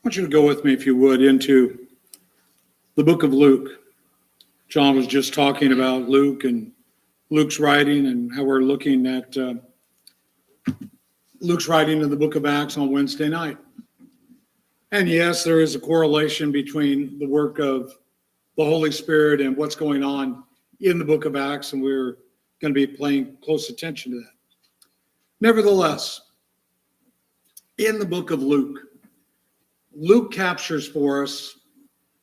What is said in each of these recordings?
want you to go with me, if you would, into the book of Luke. John was just talking about Luke and Luke's writing and how we're looking at Luke's writing in the book of Acts on Wednesday night. And yes, there is a correlation between the work of the Holy Spirit and what's going on in the book of Acts, and we're going to be paying close attention to that. Nevertheless, in the book of Luke, Luke captures for us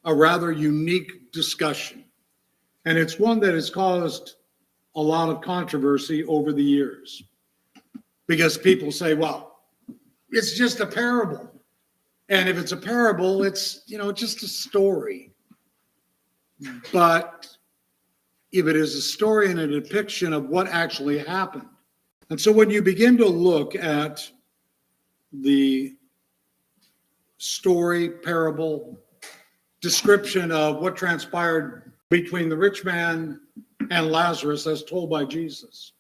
a rather unique discussion, and it's one that has caused a lot of controversy over the years because people say, well, it's just a parable. And if it's a parable, it's, just a story. But if it is a story and a depiction of what actually happened. And so when you begin to look at the story, parable, description of what transpired between the rich man and Lazarus as told by Jesus,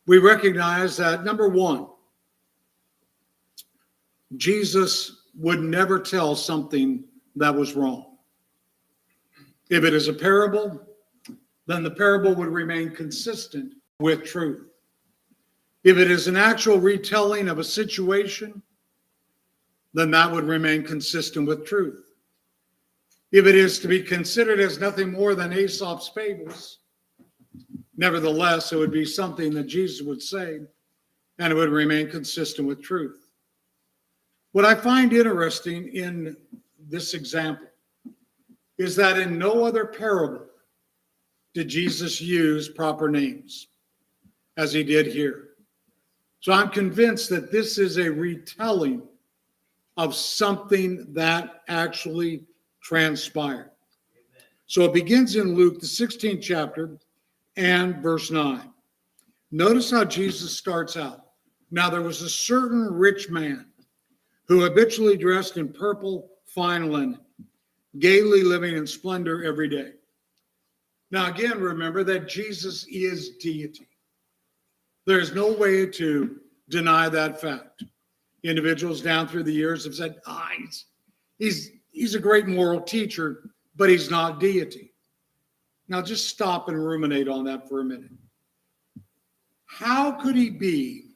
we recognize that, number one, Jesus would never tell something that was wrong. If it is a parable, then the parable would remain consistent with truth. If it is an actual retelling of a situation, then that would remain consistent with truth. If it is to be considered as nothing more than Aesop's fables, nevertheless, it would be something that Jesus would say, and it would remain consistent with truth. What I find interesting in this example is that in no other parable did Jesus use proper names as he did here. So I'm convinced that this is a retelling of something that actually transpired. So it begins in Luke, the 16th chapter and verse 9. Notice how Jesus starts out. Now there was a certain rich man who habitually dressed in purple fine linen, gaily living in splendor every day. Now again, remember that Jesus is deity. There's no way to deny that fact. Individuals down through the years have said, he's a great moral teacher, but he's not deity. Now just stop and ruminate on that for a minute. How could he be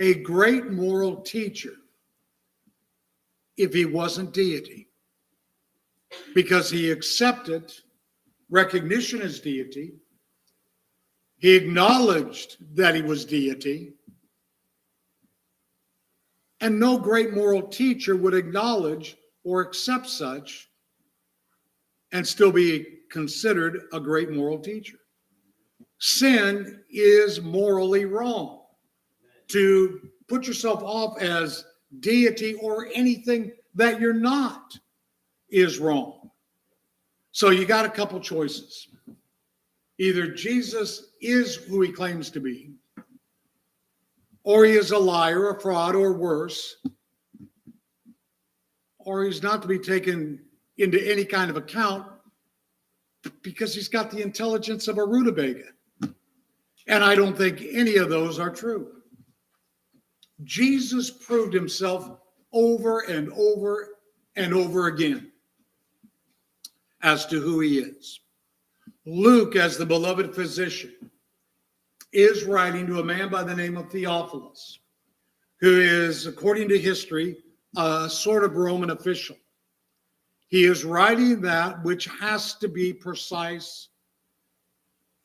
a great moral teacher if he wasn't deity? Because he accepted recognition as deity. He acknowledged that he was deity. And no great moral teacher would acknowledge or accept such and still be considered a great moral teacher. Sin is morally wrong. To put yourself off as deity or anything that you're not is wrong. So you got a couple choices. Either Jesus is who he claims to be, or he is a liar, a fraud, or worse, or he's not to be taken into any kind of account because he's got the intelligence of a rutabaga. And I don't think any of those are true. Jesus proved himself over and over and over again as to who he is. Luke, as the beloved physician, is writing to a man by the name of Theophilus, who is, according to history, a sort of Roman official. He is writing that which has to be precise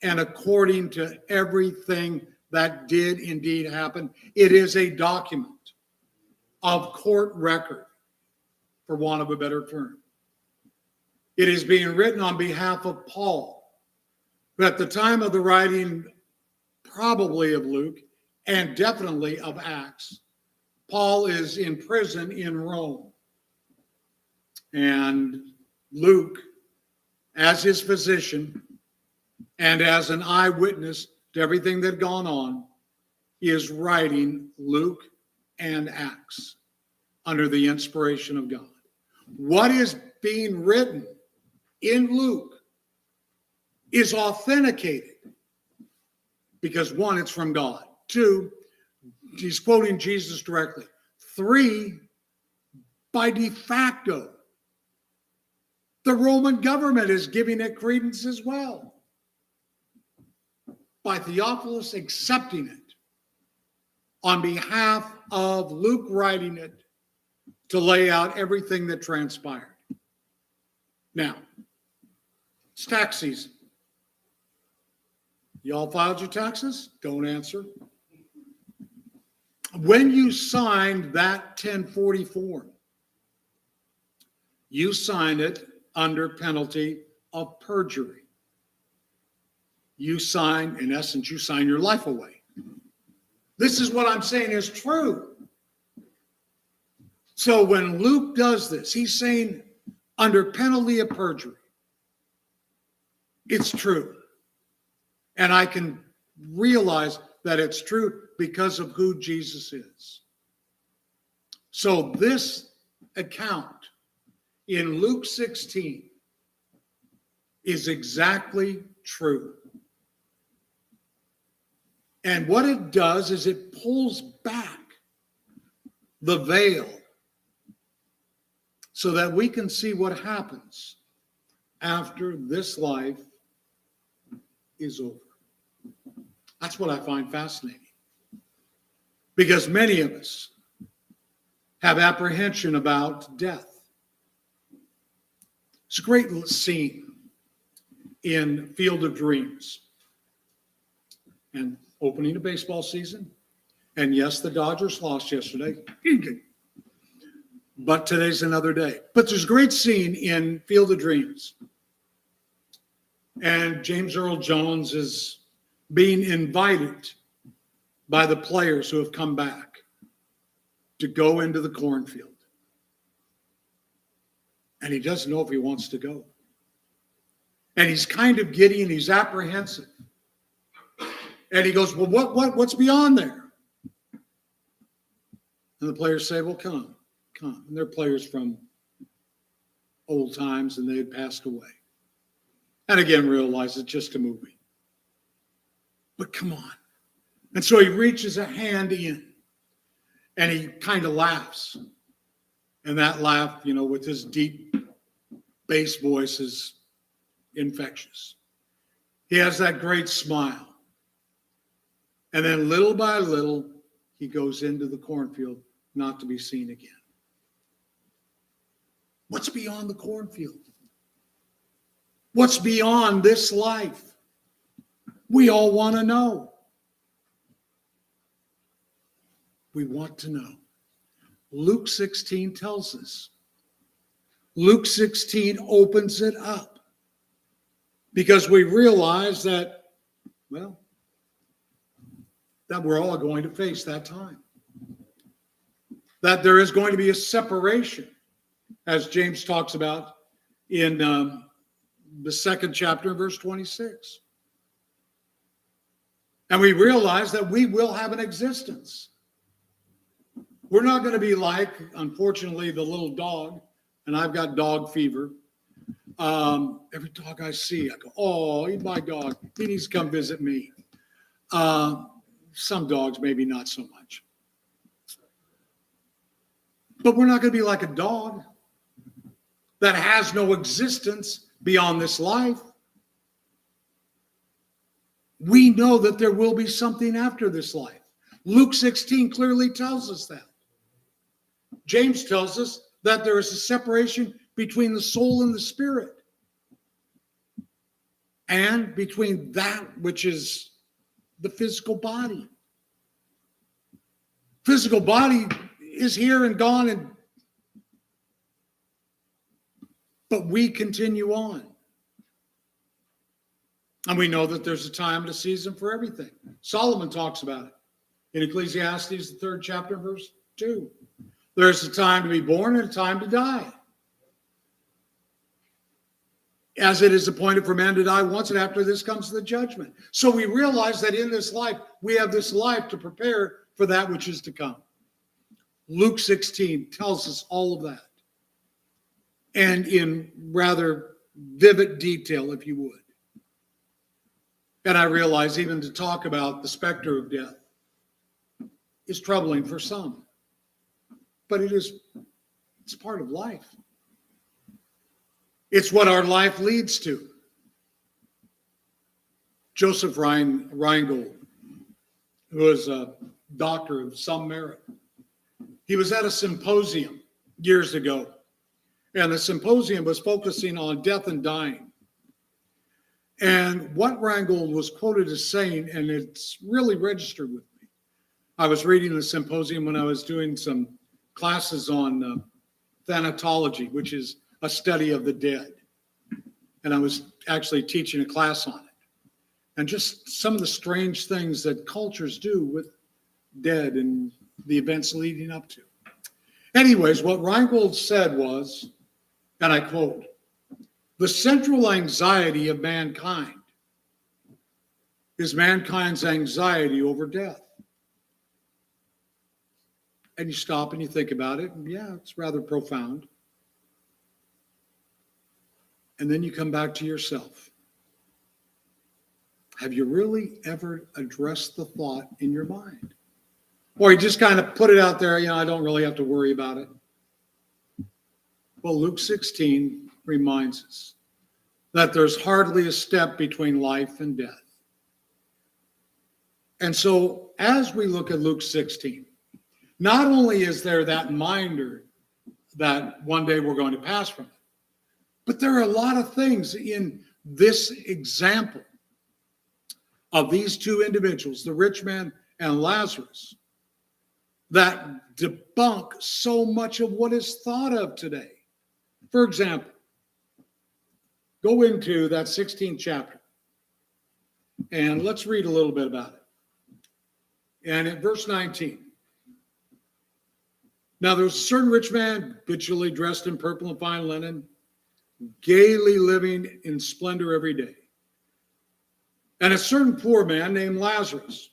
and according to everything that did indeed happen. It is a document of court record, for want of a better term. It is being written on behalf of Paul, who at the time of the writing, probably of Luke, and definitely of Acts, Paul is in prison in Rome. And Luke, as his physician and as an eyewitness to everything that had gone on, is writing Luke and Acts under the inspiration of God. What is being written in Luke is authenticated because, one, it's from God. Two, he's quoting Jesus directly. Three, by de facto. The Roman government is giving it credence as well, by Theophilus accepting it on behalf of Luke writing it to lay out everything that transpired. Now, it's tax season. Y'all filed your taxes? Don't answer. When you signed that 1040 form, you signed it under penalty of perjury. You sign, in essence, you sign your life away. This is what I'm saying is true. So when Luke does this, he's saying under penalty of perjury. It's true. And I can realize that it's true because of who Jesus is. So this account in Luke 16 is exactly true. And what it does is it pulls back the veil so that we can see what happens after this life is over. That's what I find fascinating. Because many of us have apprehension about death. It's a great scene in Field of Dreams and opening a baseball season. And yes, the Dodgers lost yesterday. But today's another day. But there's a great scene in Field of Dreams. And James Earl Jones is being invited by the players who have come back to go into the cornfield. And he doesn't know if he wants to go. And he's kind of giddy and he's apprehensive. And he goes, well, what's beyond there? And the players say, well, come. And they're players from old times and they had passed away. And again, realize it's just a movie. But come on. And so he reaches a hand in and he kind of laughs. And that laugh, with his deep bass voice is infectious. He has that great smile. And then little by little, he goes into the cornfield, not to be seen again. What's beyond the cornfield? What's beyond this life? We all want to know. We want to know. Luke 16 tells us. Luke 16 opens it up because we realize that, that we're all going to face that time. That there is going to be a separation, as James talks about in the second chapter, verse 26. And we realize that we will have an existence. We're not going to be like, unfortunately, the little dog, and I've got dog fever. Every dog I see, I go, oh, he's my dog. He needs to come visit me. Some dogs, maybe not so much. But we're not going to be like a dog that has no existence beyond this life. We know that there will be something after this life. Luke 16 clearly tells us that. James tells us that there is a separation between the soul and the spirit, and between that which is the physical body. Physical body is here and gone, but we continue on. And we know that there's a time and a season for everything. Solomon talks about it in Ecclesiastes, the 3rd chapter, verse 2. There's a time to be born and a time to die. As it is appointed for man to die once, and after this comes the judgment. So we realize that in this life, we have this life to prepare for that which is to come. Luke 16 tells us all of that. And in rather vivid detail, if you would. And I realize even to talk about the specter of death is troubling for some. But it's It's part of life. It's what our life leads to. Joseph Reingold, who was a doctor of some merit, he was at a symposium years ago, and the symposium was focusing on death and dying. And what Reingold was quoted as saying, and it's really registered with me. I was reading the symposium when I was doing some classes on thanatology, which is a study of the dead. And I was actually teaching a class on it. And just some of the strange things that cultures do with dead and the events leading up to. Anyways, what Reingold said was, and I quote, "The central anxiety of mankind is mankind's anxiety over death." And you stop and you think about it, and yeah, it's rather profound. And then you come back to yourself. Have you really ever addressed the thought in your mind? Or you just kind of put it out there, I don't really have to worry about it. Well, Luke 16 reminds us that there's hardly a step between life and death. And so as we look at Luke 16, not only is there that reminder that one day we're going to pass from it, but there are a lot of things in this example of these two individuals, the rich man and Lazarus, that debunk so much of what is thought of today. For example, go into that 16th chapter and let's read a little bit about it. And in verse 19, "Now there was a certain rich man, habitually dressed in purple and fine linen, gaily living in splendor every day. And a certain poor man named Lazarus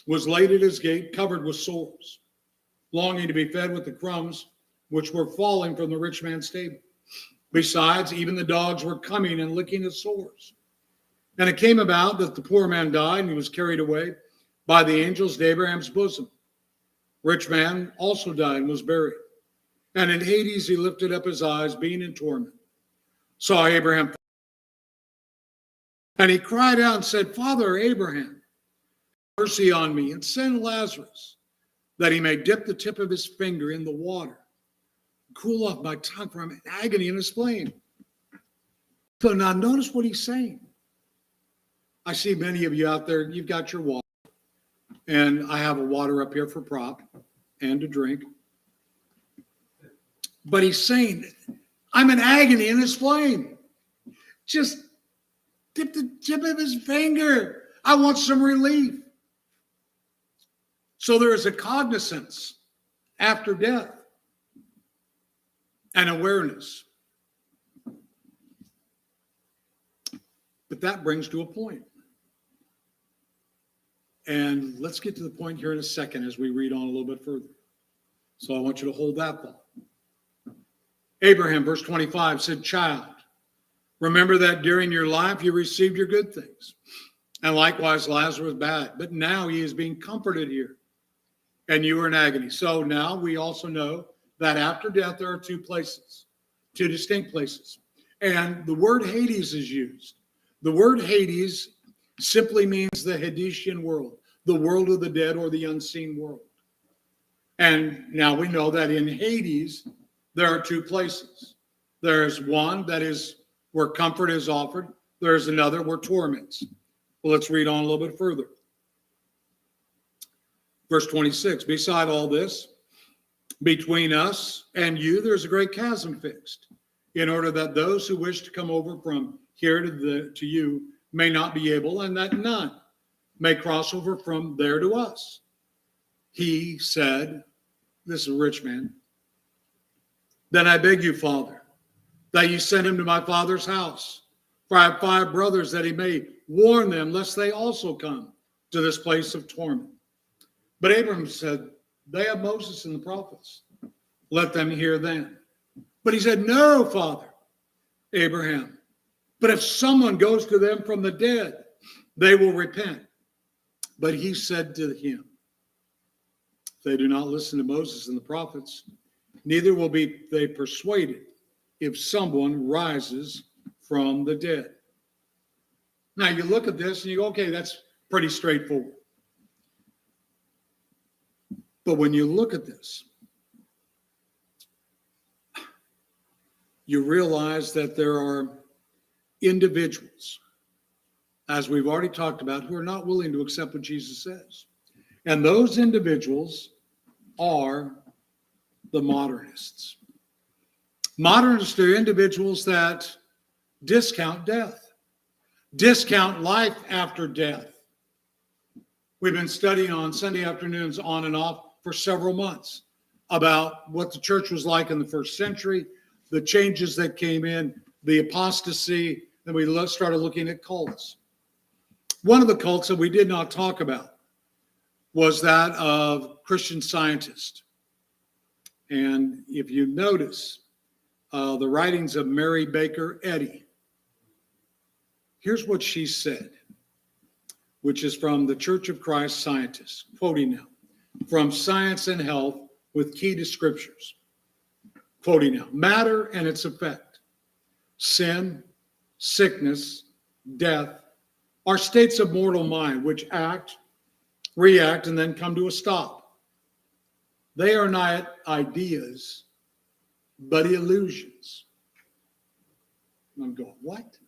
was laid at his gate, covered with sores, longing to be fed with the crumbs which were falling from the rich man's table. Besides, even the dogs were coming and licking his sores. And it came about that the poor man died, and he was carried away by the angels to Abraham's bosom. Rich man also died and was buried. And in Hades he lifted up his eyes, being in torment, saw Abraham, and he cried out and said, Father Abraham, have mercy on me, and send Lazarus, that he may dip the tip of his finger in the water, cool off my tongue, for I'm in agony in his flame." So now notice what he's saying. I see many of you out there, you've got your water, and I have a water up here for prop and to drink. But he's saying, I'm in agony in his flame. Just dip the tip of his finger. I want some relief. So there is a cognizance after death, an awareness. But that brings to a point. And let's get to the point here in a second as we read on a little bit further. So I want you to hold that thought. Abraham, verse 25, said, Child, remember that during your life you received your good things, and likewise Lazarus bad. But now he is being comforted here, and you are in agony. So now we also know that after death there are two places, two distinct places. And the word Hades is used. The word Hades simply means the Hadesian world, the world of the dead or the unseen world. And now we know that in Hades, there are two places. There's one that is where comfort is offered. There's another where torments. Well, let's read on a little bit further. Verse 26, beside all this, between us and you, there's a great chasm fixed, in order that those who wish to come over from here to you may not be able, and that none may cross over from there to us. He said, this is a rich man, then I beg you, Father, that you send him to my father's house. For I have 5 brothers, that he may warn them, lest they also come to this place of torment. But Abraham said, they have Moses and the prophets. Let them hear them. But he said, no, Father Abraham. But if someone goes to them from the dead, they will repent. But he said to him, if they do not listen to Moses and the prophets, neither will be they persuaded if someone rises from the dead. Now you look at this and you go, okay, that's pretty straightforward. But when you look at this, you realize that there are individuals, as we've already talked about, who are not willing to accept what Jesus says. And those individuals are the modernists. Modernists are individuals that discount death, discount life after death. We've been studying on Sunday afternoons on and off for several months about what the church was like in the first century, the changes that came in, the apostasy, then we started looking at cults. One of the cults that we did not talk about was that of Christian Scientists. And if you notice the writings of Mary Baker Eddy, here's what she said, which is from the Church of Christ Scientists, quoting now, from Science and Health with Key to Scriptures. Quoting now, matter and its effect, sin, sickness, death, are states of mortal mind which act, react, and then come to a stop. They are not ideas, but illusions. I'm going, what?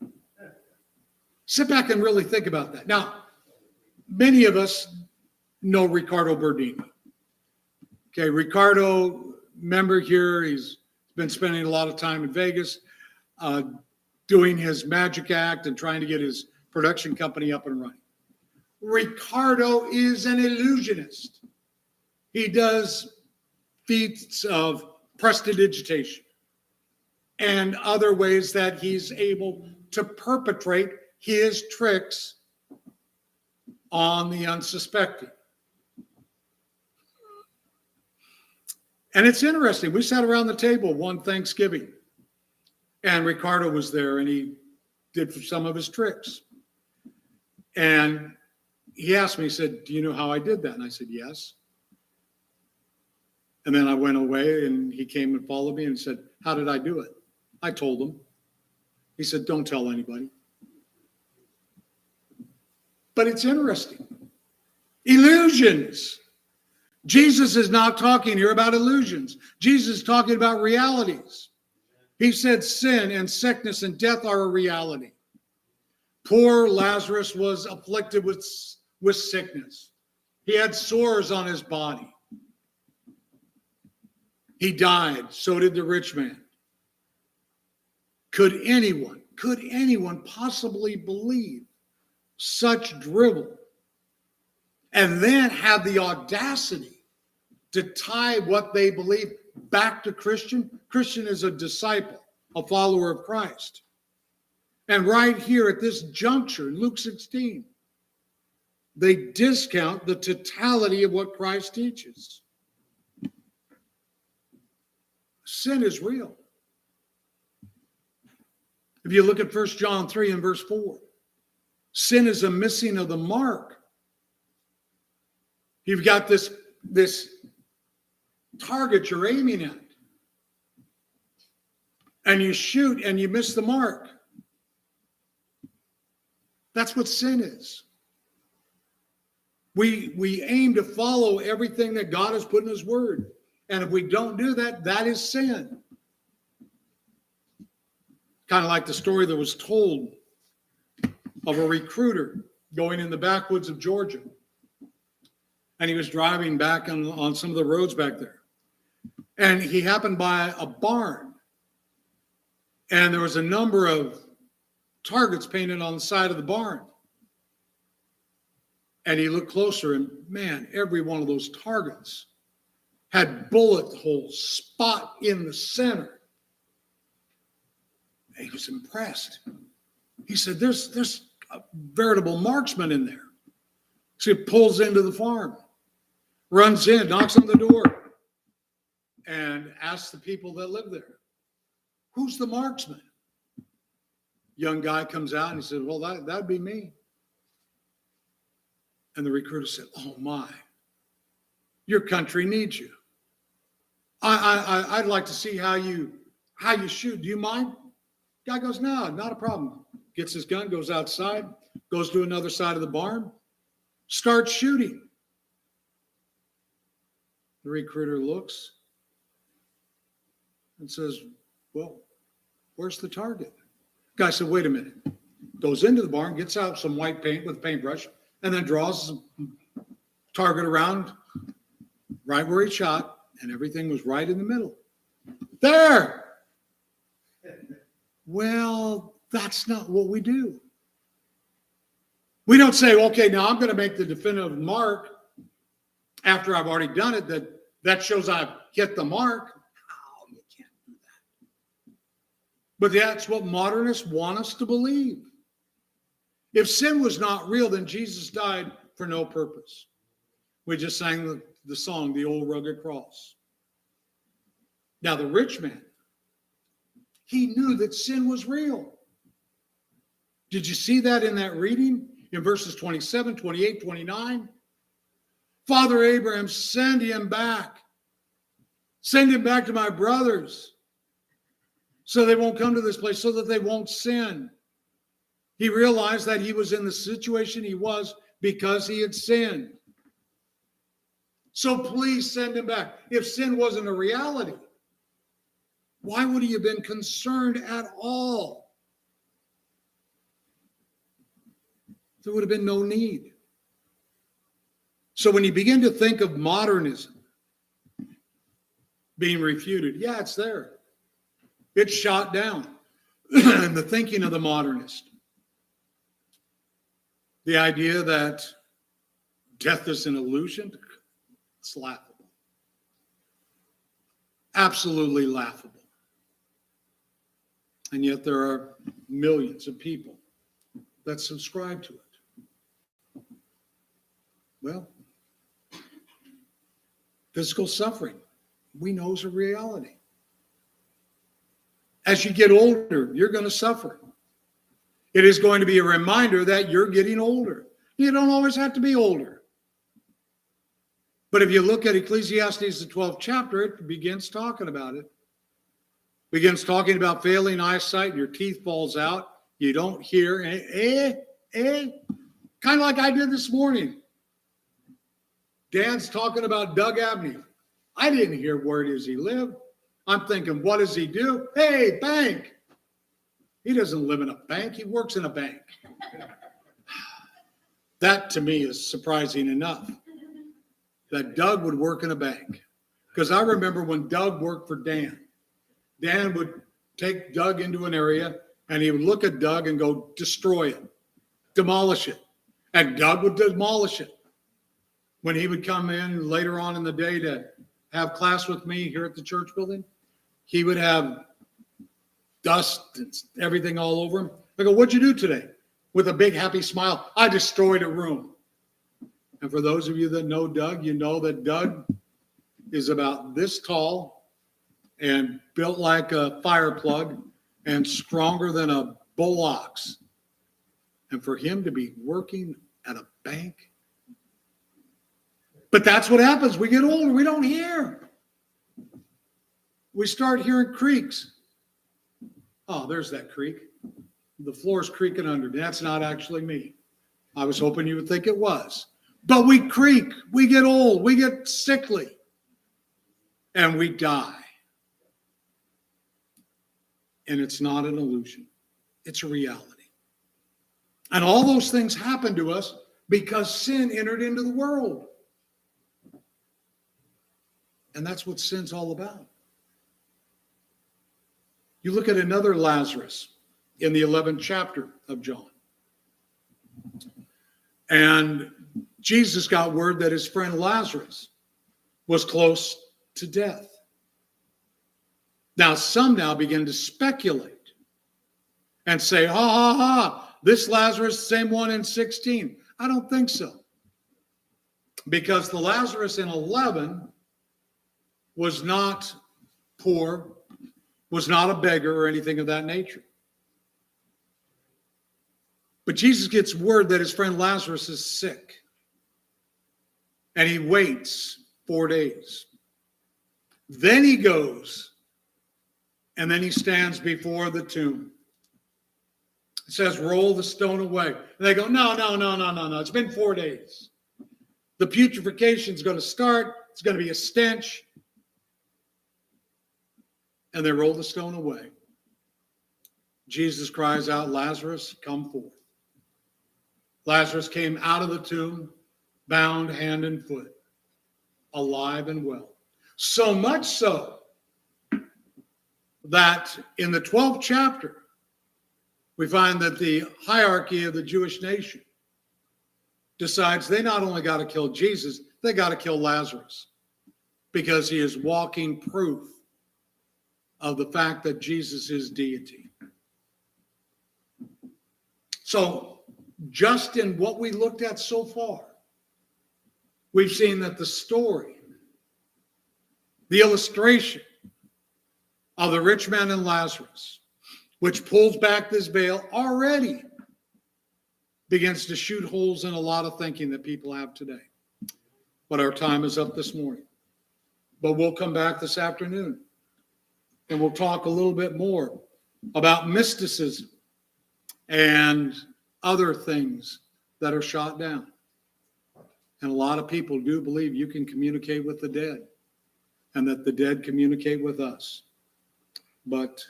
Sit back and really think about that. Now, many of us know Riccardo Berdini. Okay, Riccardo, member here, he's been spending a lot of time in Vegas doing his magic act and trying to get his production company up and running. Riccardo is an illusionist. He does feats of prestidigitation and other ways that he's able to perpetrate his tricks on the unsuspecting. And it's interesting. We sat around the table one Thanksgiving, and Riccardo was there, and he did some of his tricks. And he asked me, he said, do you know how I did that? And I said, yes. And then I went away, and he came and followed me and said, how did I do it? I told him. He said, don't tell anybody. But it's interesting. Illusions. Jesus is not talking here about illusions. Jesus is talking about realities. He said sin and sickness and death are a reality. Poor Lazarus was afflicted with sickness. He had sores on his body. He died. So did the rich man. Could anyone possibly believe such drivel and then have the audacity to tie what they believe back to Christian? Christian is a disciple, a follower of Christ. And right here at this juncture, Luke 16, they discount the totality of what Christ teaches. Sin is real. If you look at 1 John 3 and verse 4, sin is a missing of the mark. You've got this target you're aiming at, and you shoot and you miss the mark. That's what sin is. We aim to follow everything that God has put in his word. And if we don't do that, that is sin. Kind of like the story that was told of a recruiter going in the backwoods of Georgia. And he was driving back on some of the roads back there. And he happened by a barn. And there was a number of targets painted on the side of the barn. And he looked closer, and man, every one of those targets had bullet holes spot in the center. And he was impressed. He said, there's a veritable marksman in there. So he pulls into the farm, runs in, knocks on the door, and asks the people that live there, who's the marksman? Young guy comes out and he said, well, that'd be me. And the recruiter said, oh my, your country needs you. I'd like to see how you shoot. Do you mind? Guy goes, no, not a problem. Gets his gun, goes outside, goes to another side of the barn, starts shooting. The recruiter looks and says, well, where's the target? Guy said, wait a minute. Goes into the barn, gets out some white paint with a paintbrush, and then draws a target around right where he shot, and everything was right in the middle. There! Well, that's not what we do. We don't say, okay, now I'm going to make the definitive mark after I've already done it, that shows I've hit the mark. Oh, you can't do that. But that's what modernists want us to believe. If sin was not real, then Jesus died for no purpose. We just sang the song, The Old Rugged Cross. Now, the rich man, he knew that sin was real. Did you see that in that reading? In verses 27, 28, 29? Father Abraham, send him back. Send him back to my brothers so they won't come to this place, so that they won't sin. He realized that he was in the situation he was because he had sinned. So please send him back. If sin wasn't a reality, why would he have been concerned at all? There would have been no need. So when you begin to think of modernism being refuted, yeah, it's there. It's shot down. And the thinking of the modernist. The idea that death is an illusion, it's laughable. Absolutely laughable. And yet there are millions of people that subscribe to it. Well, physical suffering, we know is a reality. As you get older, you're going to suffer. It is going to be a reminder that you're getting older. You don't always have to be older. But if you look at Ecclesiastes, the 12th chapter, it begins talking about it. Begins talking about failing eyesight, your teeth falls out, you don't hear, kind of like I did this morning. Dad's talking about Doug Abney. I didn't hear where it is he lived. I'm thinking, what does he do? Hey, bank. He doesn't live in a bank. He works in a bank. That to me is surprising enough that Doug would work in a bank. Because I remember when Doug worked for Dan. Dan would take Doug into an area and he would look at Doug and go, destroy it, demolish it. And Doug would demolish it. When he would come in later on in the day to have class with me here at the church building, he would have dust and everything all over him. I go, what'd you do today? With a big happy smile, I destroyed a room. And for those of you that know Doug, you know that Doug is about this tall and built like a fire plug and stronger than a bull ox. And for him to be working at a bank. But that's what happens. We get older. We don't hear. We start hearing creaks. Oh, there's that creak. The floor's creaking under me. That's not actually me. I was hoping you would think it was. But we creak. We get old. We get sickly. And we die. And it's not an illusion. It's a reality. And all those things happen to us because sin entered into the world. And that's what sin's all about. You look at another Lazarus in the 11th chapter of John. And Jesus got word that his friend Lazarus was close to death. Now, some now begin to speculate and say, this Lazarus, same one in 16. I don't think so. Because the Lazarus in 11 was not poor, was not a beggar or anything of that nature. But Jesus gets word that his friend Lazarus is sick. And he waits 4 days. Then he goes, and then he stands before the tomb. It says, roll the stone away. And they go, no. It's been 4 days. The putrefaction is going to start. It's going to be a stench. And they roll the stone away. Jesus cries out, Lazarus, come forth. Lazarus came out of the tomb, bound hand and foot, alive and well. So much so that in the 12th chapter, we find that the hierarchy of the Jewish nation decides they not only got to kill Jesus, they got to kill Lazarus because he is walking proof of the fact that Jesus is deity. So just in what we looked at so far, we've seen that the story, the illustration of the rich man and Lazarus, which pulls back this veil, already begins to shoot holes in a lot of thinking that people have today. But our time is up this morning. But we'll come back this afternoon and we'll talk a little bit more about mysticism and other things that are shot down. And a lot of people do believe you can communicate with the dead and that the dead communicate with us. But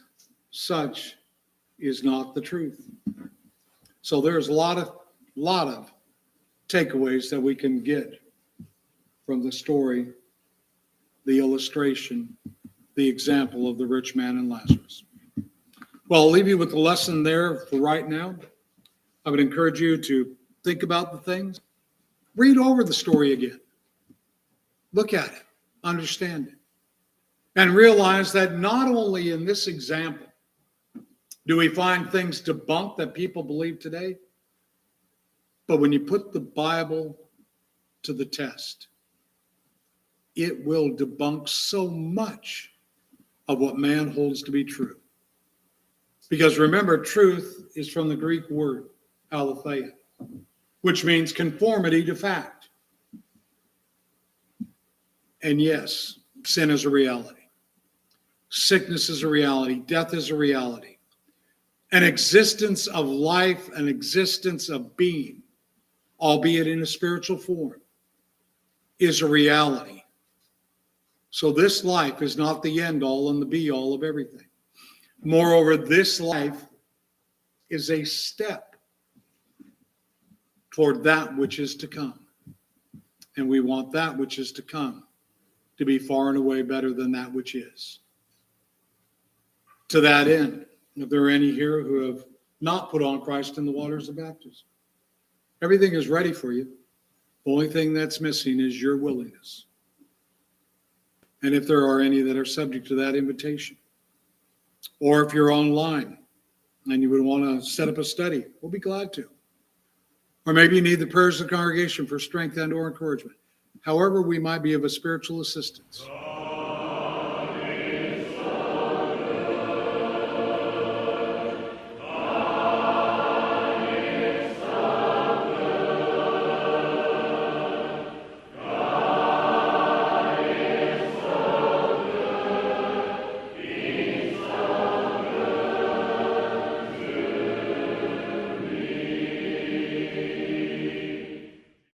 such is not the truth. So there's a lot of takeaways that we can get from the story, the illustration, the example of the rich man and Lazarus. Well, I'll leave you with the lesson there for right now. I would encourage you to think about the things. Read over the story again. Look at it. Understand it. And realize that not only in this example do we find things debunked that people believe today, but when you put the Bible to the test, it will debunk so much of what man holds to be true. Because remember, truth is from the Greek word, aletheia, which means conformity to fact. And yes, sin is a reality. Sickness is a reality. Death is a reality. An existence of life, an existence of being, albeit in a spiritual form, is a reality. So this life is not the end all and the be all of everything. Moreover, this life is a step toward that which is to come. And we want that which is to come to be far and away better than that which is. To that end, if there are any here who have not put on Christ in the waters of baptism, everything is ready for you. The only thing that's missing is your willingness. And if there are any that are subject to that invitation, or if you're online and you would want to set up a study, we'll be glad to. Or maybe you need the prayers of the congregation for strength and or encouragement. However we might be of a spiritual assistance,